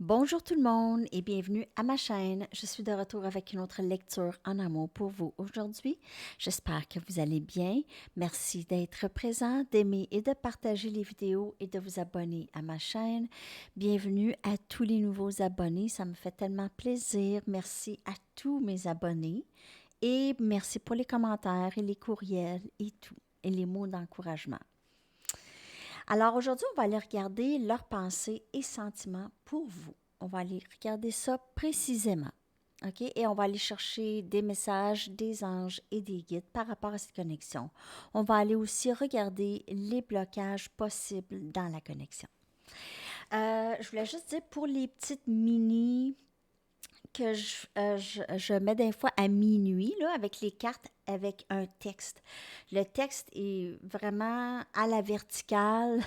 Bonjour tout le monde et bienvenue à ma chaîne. Je suis de retour avec une autre lecture en amour pour vous aujourd'hui. J'espère que vous allez bien. Merci d'être présent, d'aimer et de partager les vidéos et de vous abonner à ma chaîne. Bienvenue à tous les nouveaux abonnés. Ça me fait tellement plaisir. Merci à tous mes abonnés et merci pour les commentaires et les courriels et tout et les mots d'encouragement. Alors aujourd'hui, on va aller regarder leurs pensées et sentiments pour vous. On va aller regarder ça précisément. OK? Et on va aller chercher des messages des anges et des guides par rapport à cette connexion. On va aller aussi regarder les blocages possibles dans la connexion. Je voulais juste dire pour les petites mini que je mets des fois à minuit, là, avec les cartes, avec un texte. Le texte est vraiment à la verticale.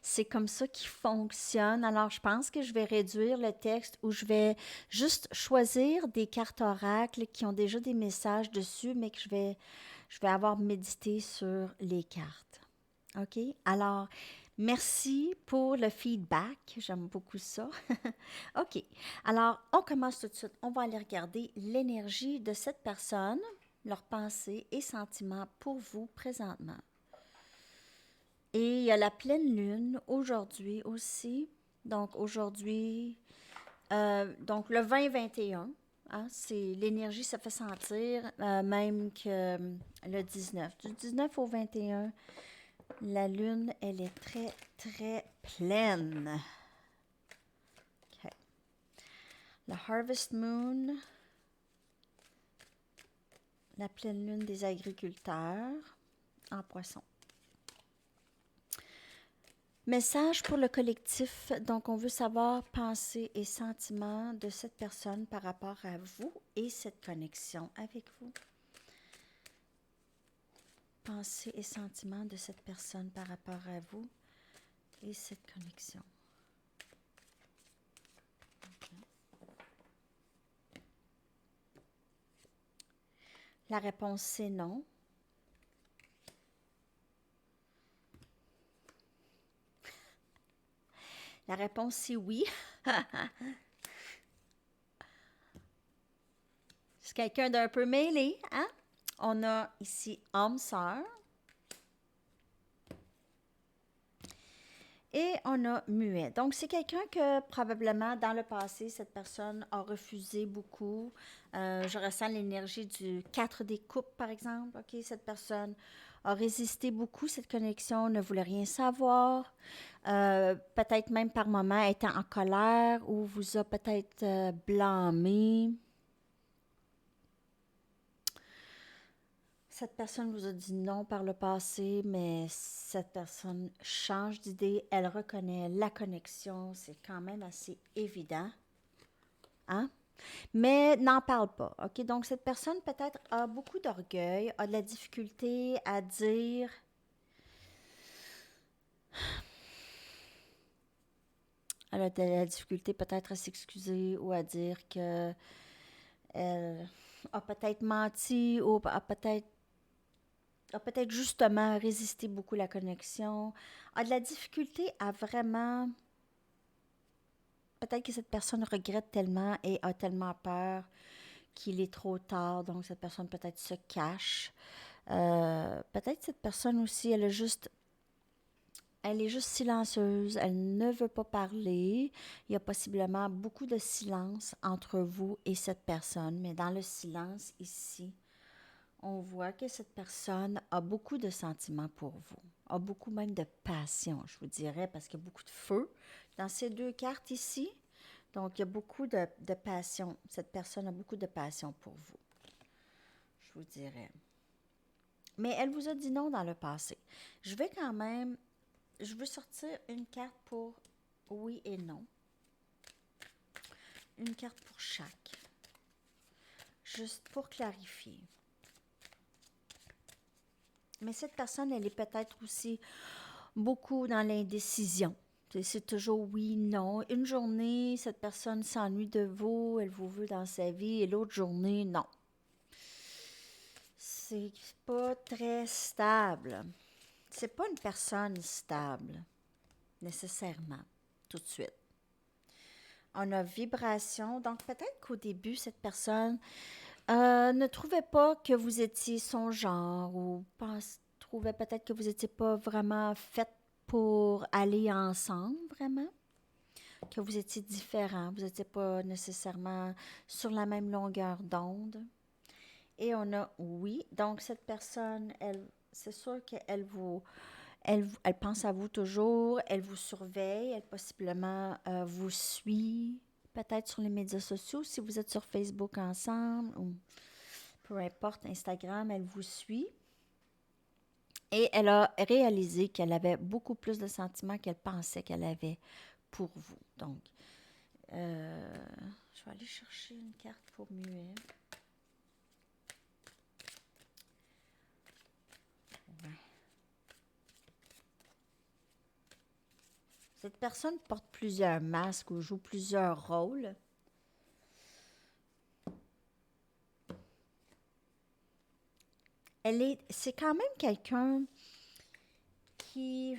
C'est comme ça qu'il fonctionne. Alors, je pense que je vais réduire le texte ou je vais juste choisir des cartes oracles qui ont déjà des messages dessus, mais que je vais avoir médité sur les cartes. OK? Alors, merci pour le feedback. J'aime beaucoup ça. OK. Alors, on commence tout de suite. On va aller regarder l'énergie de cette personne, leurs pensées et sentiments pour vous présentement. Et il y a la pleine lune aujourd'hui aussi. Donc aujourd'hui, donc le 20-21, hein, c'est l'énergie, ça fait sentir, même que le 19. Du 19 au 21, la lune, elle est très, très pleine. OK. La Harvest Moon, la pleine lune des agriculteurs en poisson. Message pour le collectif. Donc, on veut savoir pensées et sentiments de cette personne par rapport à vous et cette connexion avec vous. Pensées et sentiments de cette personne par rapport à vous et cette connexion. Okay. La réponse, c'est non. La réponse, c'est oui. C'est quelqu'un d'un peu mêlé, hein? On a ici homme-sœur. Et on a muet. Donc, c'est quelqu'un que probablement dans le passé, cette personne a refusé beaucoup. Je ressens l'énergie du 4 des coupes, par exemple. OK, cette personne a résisté beaucoup, cette connexion, ne voulait rien savoir. Peut-être même par moments était en colère ou vous a peut-être blâmé. Cette personne vous a dit non par le passé, mais cette personne change d'idée, elle reconnaît la connexion, c'est quand même assez évident, hein? Mais n'en parle pas, OK? Donc, cette personne peut-être a beaucoup d'orgueil, a de la difficulté à dire... Elle a de la difficulté peut-être à s'excuser ou à dire que elle a peut-être menti ou a peut-être justement résisté beaucoup la connexion, a de la difficulté à vraiment... Peut-être que cette personne regrette tellement et a tellement peur qu'il est trop tard, donc cette personne peut-être se cache. Peut-être cette personne aussi, elle est juste silencieuse, elle ne veut pas parler. Il y a possiblement beaucoup de silence entre vous et cette personne, mais dans le silence ici, on voit que cette personne a beaucoup de sentiments pour vous, a beaucoup même de passion, je vous dirais, parce qu'il y a beaucoup de feu dans ces deux cartes ici. Donc, il y a beaucoup de passion. Cette personne a beaucoup de passion pour vous, je vous dirais. Mais elle vous a dit non dans le passé. Je vais quand même, je veux sortir une carte pour oui et non. Une carte pour chaque. Juste pour clarifier. Mais cette personne, elle est peut-être aussi beaucoup dans l'indécision. C'est toujours oui, non. Une journée, cette personne s'ennuie de vous, elle vous veut dans sa vie, et l'autre journée, non. C'est pas très stable. C'est pas une personne stable, nécessairement, tout de suite. On a vibration. Donc, peut-être qu'au début, cette personne ne trouvait pas que vous étiez son genre ou trouvait peut-être que vous n'étiez pas vraiment faite pour aller ensemble, vraiment. Que vous étiez différents. Vous n'étiez pas nécessairement sur la même longueur d'onde. Et on a oui. Donc, cette personne, elle, c'est sûr qu'elle elle pense à vous toujours, elle vous surveille, elle possiblement vous suit, peut-être sur les médias sociaux, si vous êtes sur Facebook ensemble, ou peu importe, Instagram, elle vous suit. Et elle a réalisé qu'elle avait beaucoup plus de sentiments qu'elle pensait qu'elle avait pour vous. Donc, je vais aller chercher une carte pour muet. Ouais. Cette personne porte plusieurs masques ou joue plusieurs rôles. C'est quand même quelqu'un qui,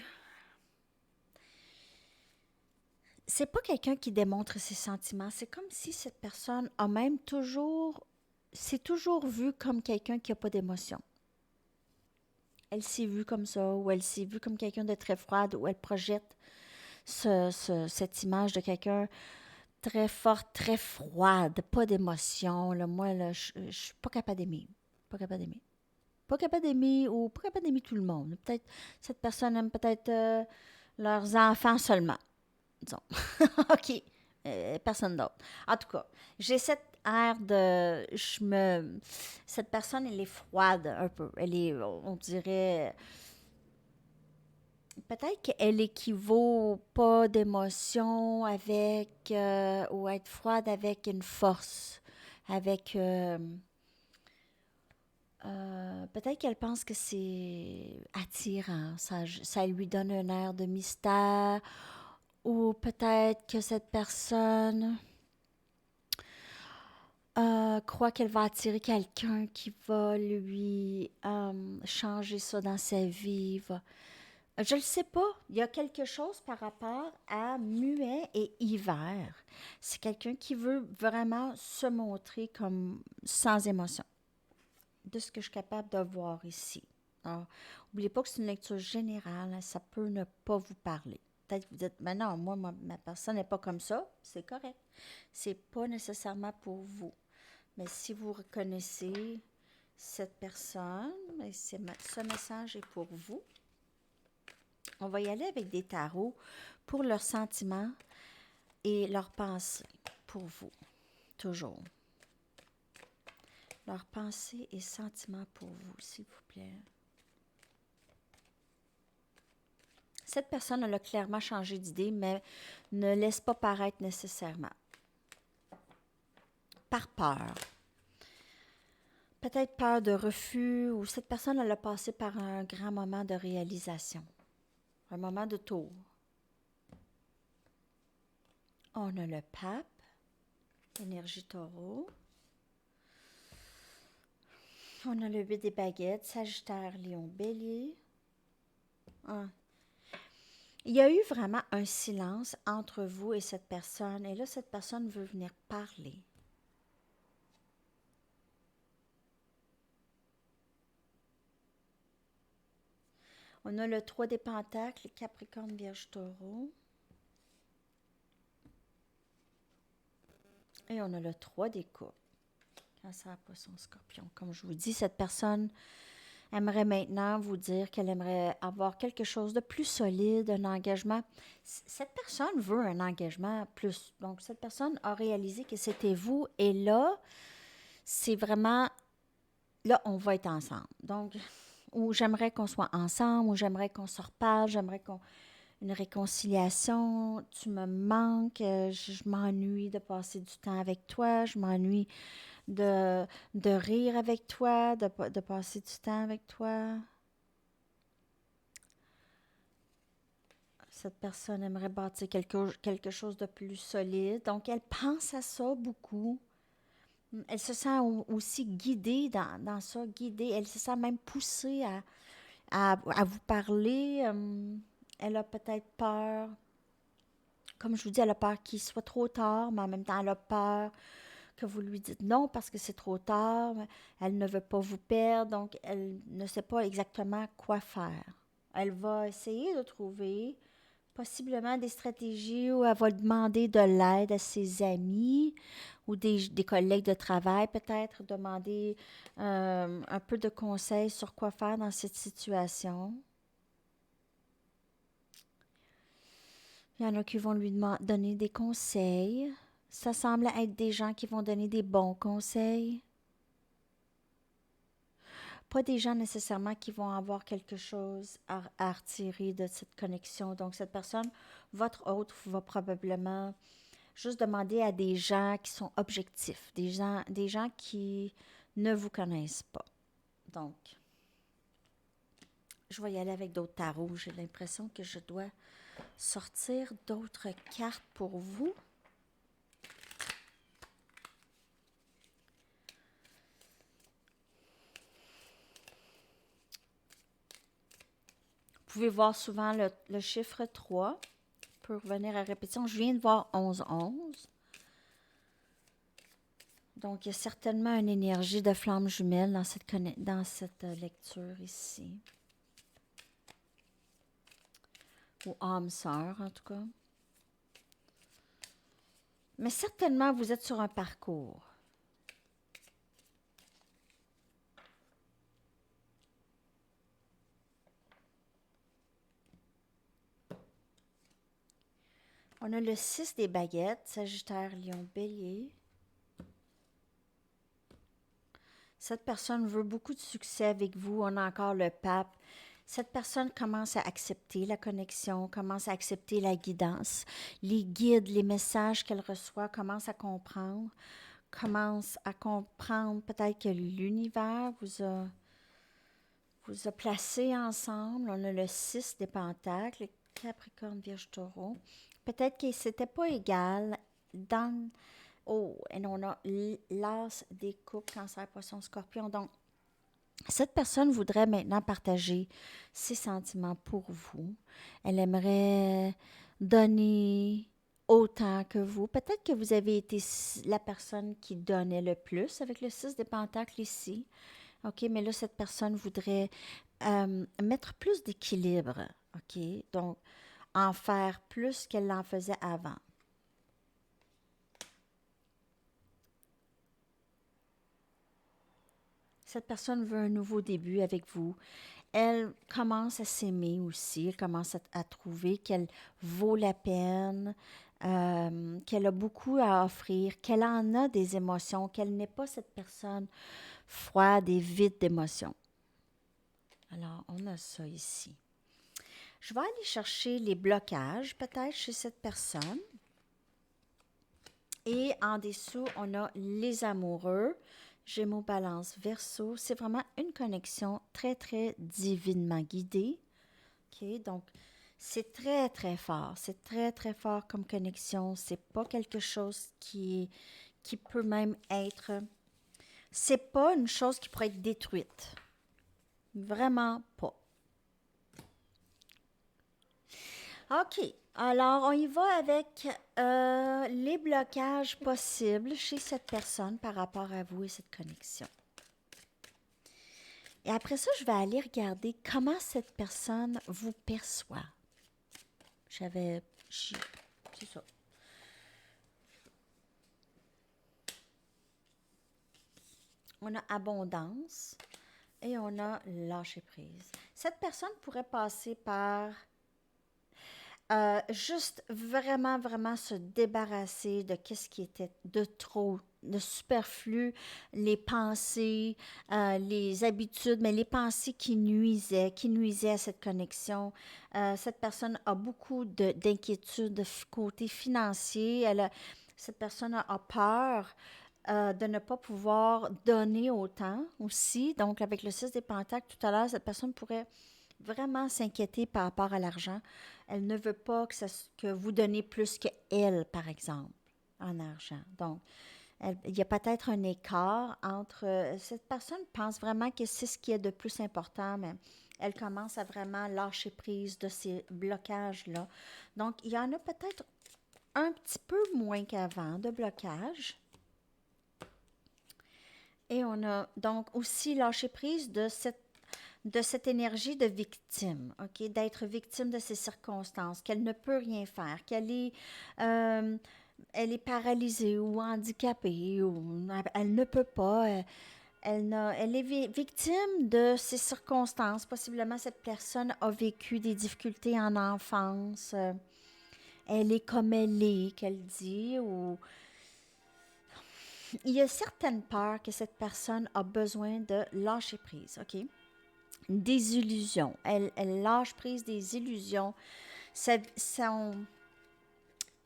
c'est pas quelqu'un qui démontre ses sentiments. C'est comme si cette personne a même toujours, s'est toujours vue comme quelqu'un qui n'a pas d'émotion. Elle s'est vue comme ça, ou elle s'est vue comme quelqu'un de très froide, ou elle projette cette image de quelqu'un très forte, très froide, pas d'émotion. Là, moi, là, je suis pas capable d'aimer. Pas capable d'aimer. Pas capable d'aimer ou pas capable d'aimer tout le monde. Peut-être cette personne aime peut-être leurs enfants seulement. Disons. OK. Personne d'autre. En tout cas, j'ai cette air de. Cette personne, elle est froide un peu. Elle est, on dirait. Peut-être qu'elle équivaut pas d'émotion avec. Ou être froide avec une force. Avec. Peut-être qu'elle pense que c'est attirant. Ça lui donne un air de mystère. Ou peut-être que cette personne croit qu'elle va attirer quelqu'un qui va lui changer ça dans sa vie. Je ne le sais pas. Il y a quelque chose par rapport à muet et hiver. C'est quelqu'un qui veut vraiment se montrer comme sans émotion, de ce que je suis capable de voir ici. Alors, n'oubliez pas que c'est une lecture générale, hein, ça peut ne pas vous parler. Peut-être que vous dites, mais non, moi, ma personne n'est pas comme ça, c'est correct. C'est pas nécessairement pour vous. Mais si vous reconnaissez cette personne, et ce message est pour vous. On va y aller avec des tarots pour leurs sentiments et leurs pensées pour vous, toujours. Leurs pensées et sentiments pour vous, s'il vous plaît. Cette personne, elle a clairement changé d'idée, mais ne laisse pas paraître nécessairement. Par peur. Peut-être peur de refus, ou cette personne, elle a passé par un grand moment de réalisation. Un moment de tour. On a le pape, énergie taureau. On a le 8 des baguettes, Sagittaire, Lion, Bélier. Ah. Il y a eu vraiment un silence entre vous et cette personne. Et là, cette personne veut venir parler. On a le 3 des pentacles, Capricorne, Vierge, Taureau. Et on a le 3 des coupes. Cancer, Poisson, Scorpion. Comme je vous dis, cette personne aimerait maintenant vous dire qu'elle aimerait avoir quelque chose de plus solide, un engagement. Cette personne veut un engagement plus. Donc, cette personne a réalisé que c'était vous. Et là, c'est vraiment, là, on va être ensemble. Donc, ou j'aimerais qu'on soit ensemble, ou j'aimerais qu'on se reparle, une réconciliation, tu me manques, je m'ennuie de passer du temps avec toi, je m'ennuie de rire avec toi, de passer du temps avec toi. Cette personne aimerait bâtir quelque chose de plus solide. Donc, elle pense à ça beaucoup. Elle se sent aussi guidée dans ça, guidée. Elle se sent même poussée à vous parler. Elle a peut-être peur comme je vous dis, elle a peur qu'il soit trop tard, mais en même temps, elle a peur que vous lui dites non parce que c'est trop tard. Elle ne veut pas vous perdre, donc elle ne sait pas exactement quoi faire. Elle va essayer de trouver possiblement des stratégies où elle va demander de l'aide à ses amis ou des collègues de travail, peut-être demander un peu de conseils sur quoi faire dans cette situation. Il y en a qui vont lui donner des conseils. Ça semble être des gens qui vont donner des bons conseils. Pas des gens nécessairement qui vont avoir quelque chose à retirer de cette connexion. Donc, cette personne, votre hôte, va probablement juste demander à des gens qui sont objectifs, des gens qui ne vous connaissent pas. Donc, je vais y aller avec d'autres tarots. J'ai l'impression que je dois sortir d'autres cartes pour vous. Vous pouvez voir souvent le chiffre 3 peut revenir à répétition. Je viens de voir 11-11. Donc, il y a certainement une énergie de flamme jumelle dans cette lecture ici. Ou âme sœur, en tout cas. Mais certainement, vous êtes sur un parcours. On a le 6 des baguettes, Sagittaire, Lion, Bélier. Cette personne veut beaucoup de succès avec vous. On a encore le pape. Cette personne commence à accepter la connexion, commence à accepter la guidance. Les guides, les messages qu'elle reçoit, commence à comprendre peut-être que l'univers vous a placé ensemble. On a le 6 des pentacles, Capricorne, Vierge, Taureau. Peut-être que c'était pas égal dans... Oh, et on a l'as des coupes, Cancer, Poisson, Scorpion. Donc, cette personne voudrait maintenant partager ses sentiments pour vous. Elle aimerait donner autant que vous. Peut-être que vous avez été la personne qui donnait le plus avec le 6 des pentacles ici. OK, mais là, cette personne voudrait mettre plus d'équilibre. OK, donc en faire plus qu'elle en faisait avant. Cette personne veut un nouveau début avec vous. Elle commence à s'aimer aussi. Elle commence à trouver qu'elle vaut la peine, qu'elle a beaucoup à offrir, qu'elle en a des émotions, qu'elle n'est pas cette personne froide et vide d'émotions. Alors, on a ça ici. Je vais aller chercher les blocages, peut-être, chez cette personne. Et en dessous, on a les amoureux. Gémeaux, Balance, Verseau. C'est vraiment une connexion très, très divinement guidée. OK? Donc, c'est très, très fort. C'est très, très fort comme connexion. C'est pas quelque chose qui peut même être... C'est pas une chose qui pourrait être détruite. Vraiment pas. OK. Alors, on y va avec les blocages possibles chez cette personne par rapport à vous et cette connexion. Et après ça, je vais aller regarder comment cette personne vous perçoit. C'est ça. On a abondance et on a lâcher prise. Cette personne pourrait passer par juste vraiment, vraiment se débarrasser de qu'est-ce qui était de trop, de superflu, les pensées, les habitudes, mais les pensées qui nuisaient à cette connexion. Cette personne a beaucoup d'inquiétudes de côté financier. Cette personne a peur de ne pas pouvoir donner autant aussi. Donc, avec le 6 des pentacles, tout à l'heure, cette personne pourrait vraiment s'inquiéter par rapport à l'argent. Elle ne veut pas que vous donnez plus qu'elle, par exemple, en argent. Donc, il y a peut-être un écart entre... cette personne pense vraiment que c'est ce qui est de plus important, mais elle commence à vraiment lâcher prise de ces blocages-là. Donc, il y en a peut-être un petit peu moins qu'avant de blocage. Et on a donc aussi lâché prise de cette énergie de victime, OK? D'être victime de ces circonstances, qu'elle ne peut rien faire, elle est paralysée ou handicapée, ou elle ne peut pas. Elle est victime de ces circonstances. Possiblement, cette personne a vécu des difficultés en enfance. Elle est comme elle est, qu'elle dit, ou il y a certaines peurs que cette personne a besoin de lâcher prise, OK? Des illusions. Elle lâche prise des illusions.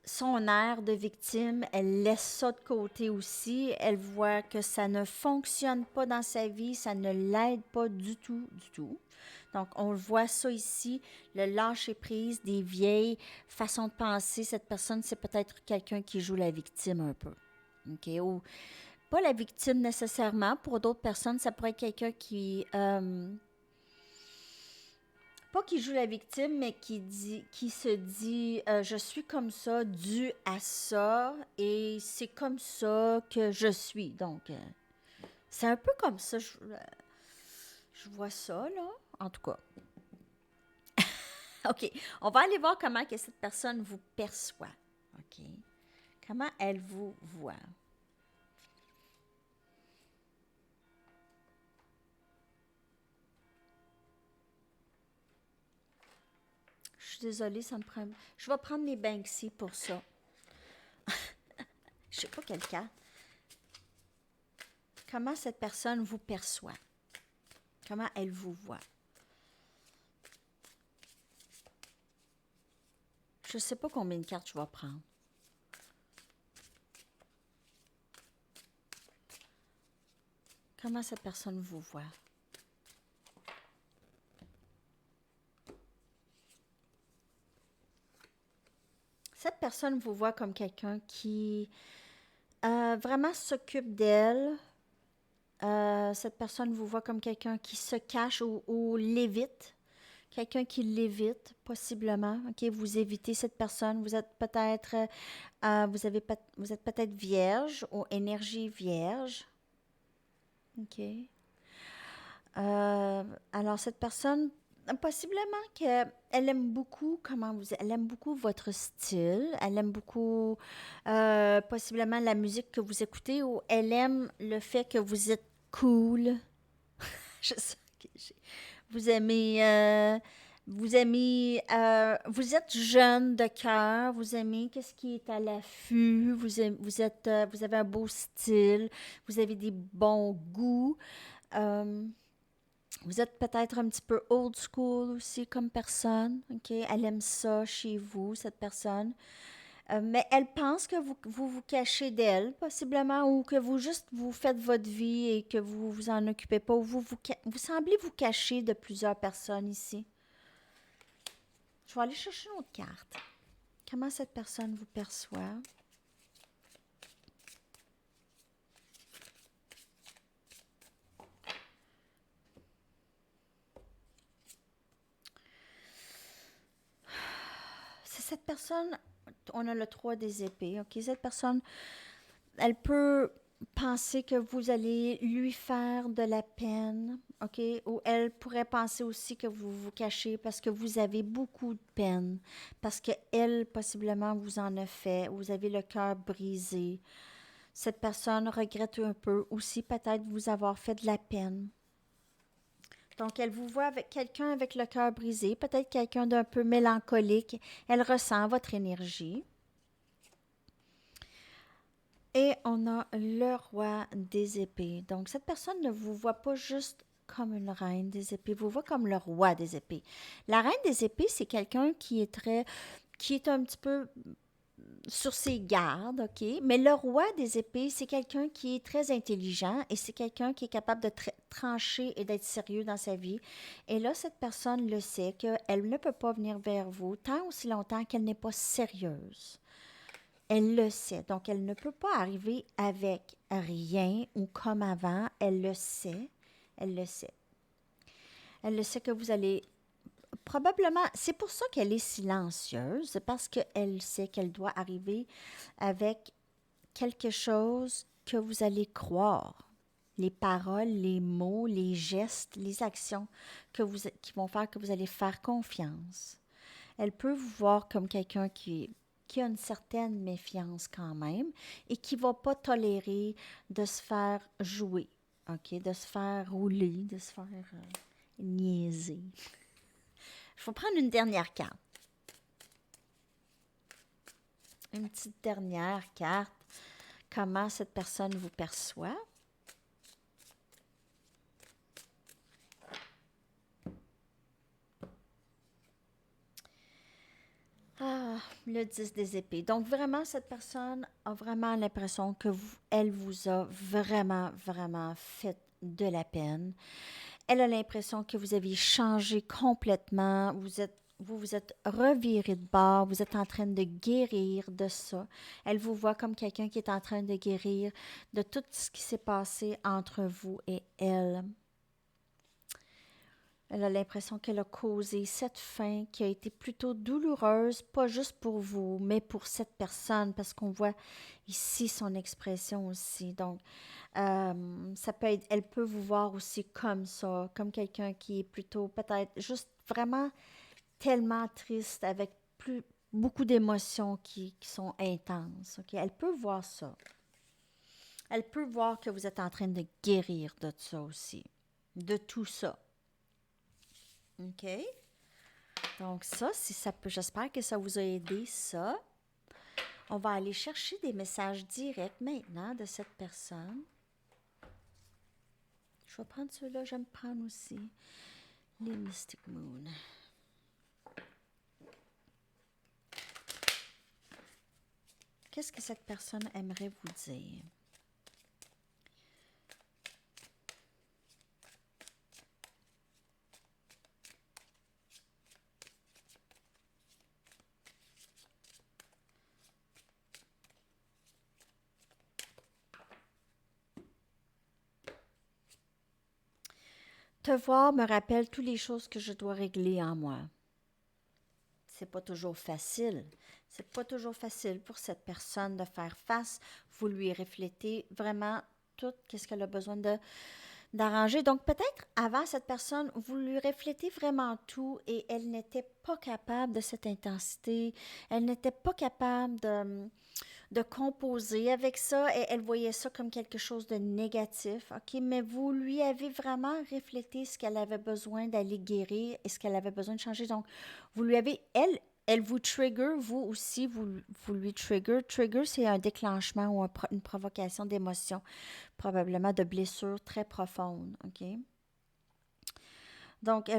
Son air de victime, elle laisse ça de côté aussi. Elle voit que ça ne fonctionne pas dans sa vie, ça ne l'aide pas du tout, du tout. Donc, on voit ça ici, le lâcher-prise des vieilles façons de penser. Cette personne, c'est peut-être quelqu'un qui joue la victime un peu. OK? Ou pas la victime nécessairement. Pour d'autres personnes, ça pourrait être quelqu'un qui... pas qui joue la victime, mais qui se dit je suis comme ça, dû à ça, et c'est comme ça que je suis. Donc, c'est un peu comme ça, je vois ça, là, en tout cas. OK, on va aller voir comment que cette personne vous perçoit. OK, comment elle vous voit. Je suis désolée, ça me prend... Je vais prendre mes Banksy pour ça. Je sais pas quel cas. Comment cette personne vous perçoit? Comment elle vous voit? Je ne sais pas combien de cartes je vais prendre. Comment cette personne vous voit? Cette personne vous voit comme quelqu'un qui vraiment s'occupe d'elle. Cette personne vous voit comme quelqu'un qui se cache ou l'évite. Quelqu'un qui l'évite, possiblement. OK, vous évitez cette personne. Vous êtes peut-être vous êtes peut-être vierge ou énergie vierge. OK. Alors, cette personne, possiblement qu'elle aime beaucoup elle aime beaucoup votre style, elle aime beaucoup possiblement la musique que vous écoutez ou elle aime le fait que vous êtes cool. Je sais que vous aimez, vous êtes jeune de cœur, vous aimez qu'est-ce qui est à l'affût, vous avez un beau style, vous avez des bons goûts. Euh, Vous êtes peut-être un petit peu old school aussi comme personne, OK? Elle aime ça chez vous, cette personne. Mais elle pense que vous cachez d'elle, possiblement, ou que vous juste vous faites votre vie et que vous vous en occupez pas, ou vous semblez vous cacher de plusieurs personnes ici. Je vais aller chercher une autre carte. Comment cette personne vous perçoit? C'est cette personne, on a le 3 des épées, OK? Cette personne, elle peut penser que vous allez lui faire de la peine, OK? Ou elle pourrait penser aussi que vous vous cachez parce que vous avez beaucoup de peine, parce que elle possiblement vous en a fait, vous avez le cœur brisé. Cette personne regrette un peu aussi peut-être vous avoir fait de la peine. Donc, elle vous voit avec quelqu'un avec le cœur brisé, peut-être quelqu'un d'un peu mélancolique. Elle ressent votre énergie. Et on a le roi des épées. Donc, cette personne ne vous voit pas juste comme une reine des épées, vous voit comme le roi des épées. La reine des épées, c'est quelqu'un qui est un petit peu sur ses gardes, OK? Mais le roi des épées, c'est quelqu'un qui est très intelligent et c'est quelqu'un qui est capable de trancher et d'être sérieux dans sa vie. Et là, cette personne le sait qu'elle ne peut pas venir vers vous tant aussi longtemps qu'elle n'est pas sérieuse. Elle le sait. Donc, elle ne peut pas arriver avec rien ou comme avant. Elle le sait. Elle le sait. Elle le sait que vous allez probablement, c'est pour ça qu'elle est silencieuse, c'est parce qu'elle sait qu'elle doit arriver avec quelque chose que vous allez croire. Les paroles, les mots, les gestes, les actions qui vont faire que vous allez faire confiance. Elle peut vous voir comme quelqu'un qui a une certaine méfiance quand même et qui ne va pas tolérer de se faire jouer, OK? De se faire rouler, de se faire niaiser. Il faut prendre une dernière carte. Une petite dernière carte. Comment cette personne vous perçoit? Ah, le 10 des épées. Donc, vraiment, cette personne a vraiment l'impression que elle vous a vraiment, vraiment fait de la peine. Elle a l'impression que vous avez changé complètement. Vous vous êtes reviré de bord. Vous êtes en train de guérir de ça. Elle vous voit comme quelqu'un qui est en train de guérir de tout ce qui s'est passé entre vous et elle. Elle a l'impression qu'elle a causé cette fin qui a été plutôt douloureuse, pas juste pour vous, mais pour cette personne, parce qu'on voit ici son expression aussi. Donc, ça peut être, elle peut vous voir aussi comme ça, comme quelqu'un qui est plutôt peut-être juste vraiment tellement triste, avec beaucoup d'émotions qui sont intenses. Ok? Elle peut voir ça. Elle peut voir que vous êtes en train de guérir de ça aussi, de tout ça. OK? Donc ça, si ça peut, j'espère que ça vous a aidé, ça. On va aller chercher des messages directs maintenant de cette personne. Je vais prendre ceux-là, j'aime prendre aussi les Mystic Moon. Qu'est-ce que cette personne aimerait vous dire? Te voir me rappelle toutes les choses que je dois régler en moi. C'est pas toujours facile. C'est pas toujours facile pour cette personne de faire face. Vous lui reflétez vraiment tout ce qu'elle a besoin d'arranger. Donc peut-être avant cette personne, vous lui reflétez vraiment tout et elle n'était pas capable de cette intensité. Elle n'était pas capable de composer avec ça et elle voyait ça comme quelque chose de négatif, OK? Mais vous lui avez vraiment reflété ce qu'elle avait besoin d'aller guérir et ce qu'elle avait besoin de changer. Donc, vous lui avez, elle vous trigger, vous aussi, vous lui trigger. Trigger, c'est un déclenchement ou une provocation d'émotion, probablement de blessures très profondes, OK? Donc,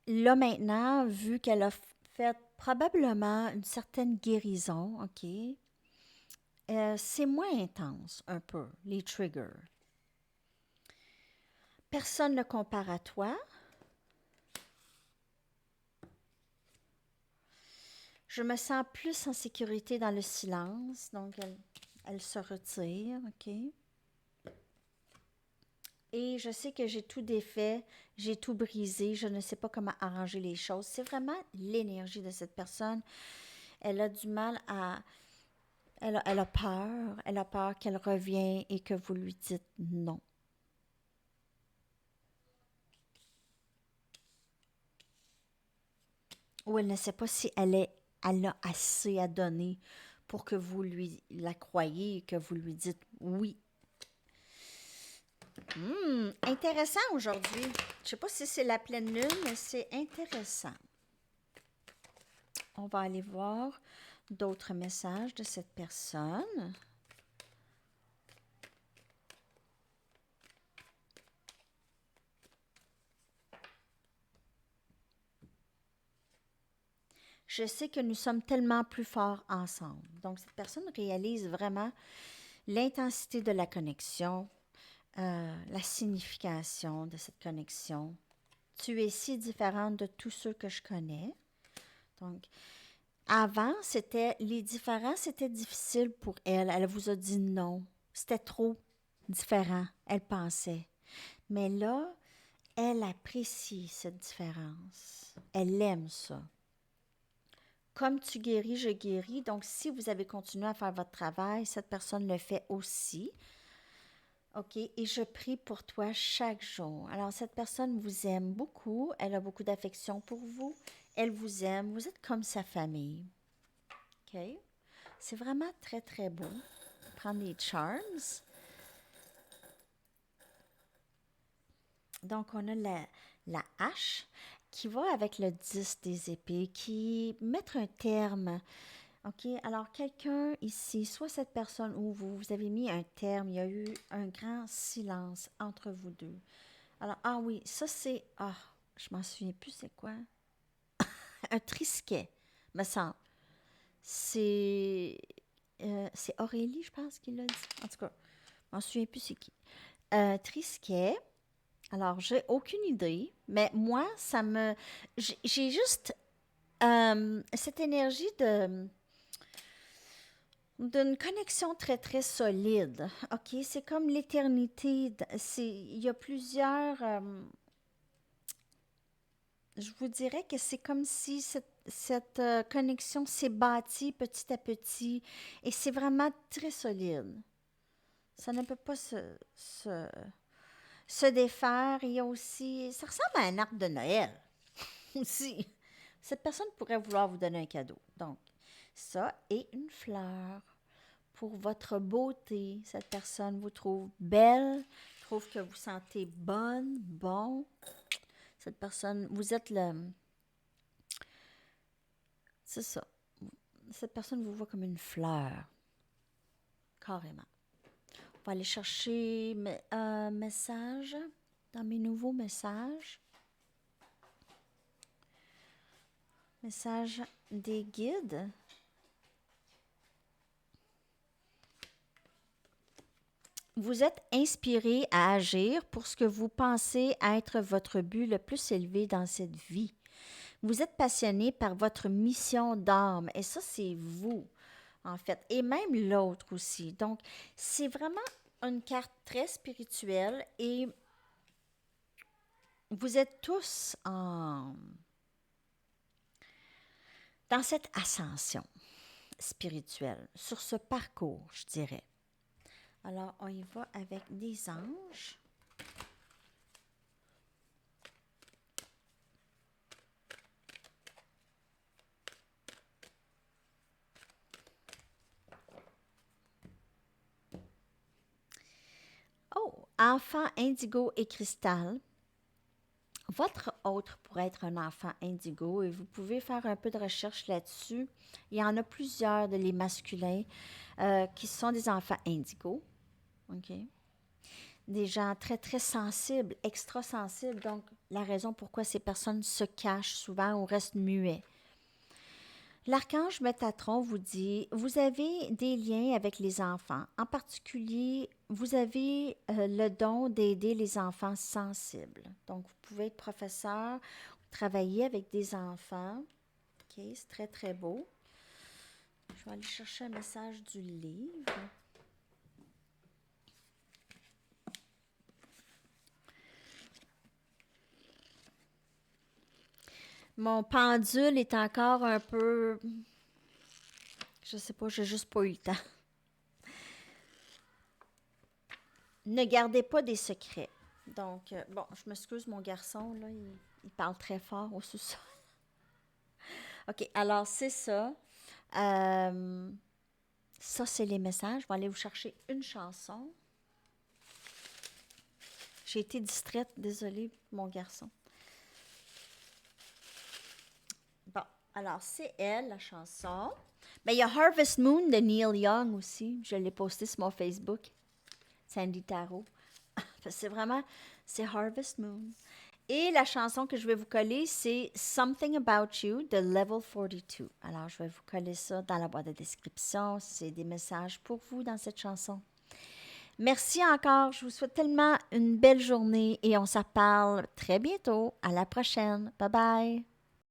là maintenant, vu qu'elle a fait probablement une certaine guérison, OK? C'est moins intense un peu, les triggers. Personne ne compare à toi. Je me sens plus en sécurité dans le silence, donc elle se retire, OK? Et je sais que j'ai tout défait, j'ai tout brisé, je ne sais pas comment arranger les choses. C'est vraiment l'énergie de cette personne. Elle a du mal à... elle a peur qu'elle revienne et que vous lui dites non. Ou elle ne sait pas si elle a assez à donner pour que vous lui la croyez et que vous lui dites oui. Intéressant aujourd'hui. Je ne sais pas si c'est la pleine lune, mais c'est intéressant. On va aller voir d'autres messages de cette personne. Je sais que nous sommes tellement plus forts ensemble. Donc, cette personne réalise vraiment l'intensité de la connexion, la signification de cette connexion. Tu es si différente de tous ceux que je connais. Donc, avant, les différents, c'était difficile pour elle. Elle vous a dit non. C'était trop différent, elle pensait. Mais là, elle apprécie cette différence. Elle aime ça. Comme tu guéris, je guéris. Donc, si vous avez continué à faire votre travail, cette personne le fait aussi. OK? Et je prie pour toi chaque jour. Alors, cette personne vous aime beaucoup. Elle a beaucoup d'affection pour vous. Elle vous aime. Vous êtes comme sa famille. OK? C'est vraiment très, très beau. Prendre les charms. Donc, on a la hache qui va avec le 10 des épées, qui mettre un terme. OK? Alors, quelqu'un ici, soit cette personne ou vous, vous avez mis un terme, il y a eu un grand silence entre vous deux. Alors, ah oui, ça c'est, je m'en souviens plus, c'est quoi? Un trisquet, me semble. C'est Aurélie, je pense, qui l'a dit. En tout cas, je m'en souviens plus c'est qui. Trisquet. Alors, j'ai aucune idée, mais moi, j'ai juste cette énergie d'une connexion très, très solide. OK? C'est comme l'éternité. Il y a plusieurs. Je vous dirais que c'est comme si cette connexion s'est bâtie petit à petit et c'est vraiment très solide. Ça ne peut pas se défaire. Il y a aussi. Ça ressemble à un arbre de Noël aussi. Cette personne pourrait vouloir vous donner un cadeau. Donc, ça et une fleur pour votre beauté. Cette personne vous trouve belle, trouve que vous sentez bonne, bon. Cette personne, vous êtes le... C'est ça. Cette personne vous voit comme une fleur. Carrément. On va aller chercher un message dans mes nouveaux messages. Message des guides. Vous êtes inspiré à agir pour ce que vous pensez être votre but le plus élevé dans cette vie. Vous êtes passionné par votre mission d'âme et ça, c'est vous, en fait, et même l'autre aussi. Donc, c'est vraiment une carte très spirituelle et vous êtes tous dans cette ascension spirituelle, sur ce parcours, je dirais. Alors, on y va avec des anges. Oh, enfant indigo et cristal. Votre autre pourrait être un enfant indigo et vous pouvez faire un peu de recherche là-dessus. Il y en a plusieurs de les masculins qui sont des enfants indigo. OK? Des gens très, très sensibles, extra sensibles. Donc, la raison pourquoi ces personnes se cachent souvent ou restent muets. L'archange Métatron vous dit, vous avez des liens avec les enfants. En particulier, vous avez le don d'aider les enfants sensibles. Donc, vous pouvez être professeur, travailler avec des enfants. OK, c'est très, très beau. Je vais aller chercher un message du livre. Mon pendule est encore un peu... Je sais pas, j'ai juste pas eu le temps. Ne gardez pas des secrets. Donc, bon, je m'excuse, mon garçon, là, il parle très fort au sous-sol. OK, alors c'est ça. Ça, c'est les messages. Je vais aller vous chercher une chanson. J'ai été distraite, désolée, mon garçon. Bon, alors c'est elle, la chanson. Mais il y a Harvest Moon de Neil Young aussi. Je l'ai posté sur mon Facebook. Sandy Tarot. C'est Harvest Moon. Et la chanson que je vais vous coller, c'est Something About You de Level 42. Alors, je vais vous coller ça dans la boîte de description. C'est des messages pour vous dans cette chanson. Merci encore. Je vous souhaite tellement une belle journée et on se reparle très bientôt. À la prochaine. Bye bye.